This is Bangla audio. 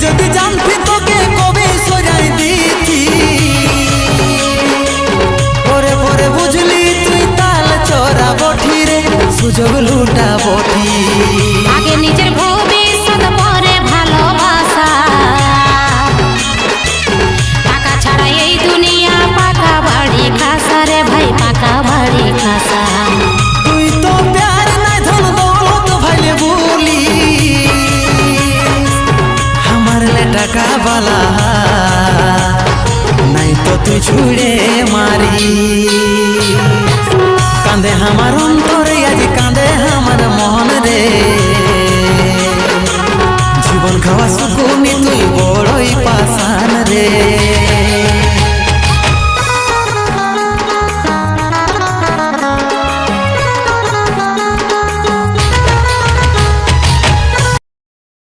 যদি জানতি তোকে কবে সজাই দিতি পরে পরে বুঝলি তুই তাল চোরা বঠি রে সুযোগ লুটা বঠি আগে নিজের ভবিষ্যৎ পরে ভালোবাসা টাকা ছাড়া এই দুনিয়া পাকা বাড়ি খাসা রে ভাই পাকা বাড়ি খাসা তুই তো প্যার নাই ধন দৌলত ভাইলে বলি আমার লে টাকা বালা নাই তো তুই ছুড়ে মারি কাঁদে আমার অন্তরে আজ কাঁদে আমার মন রে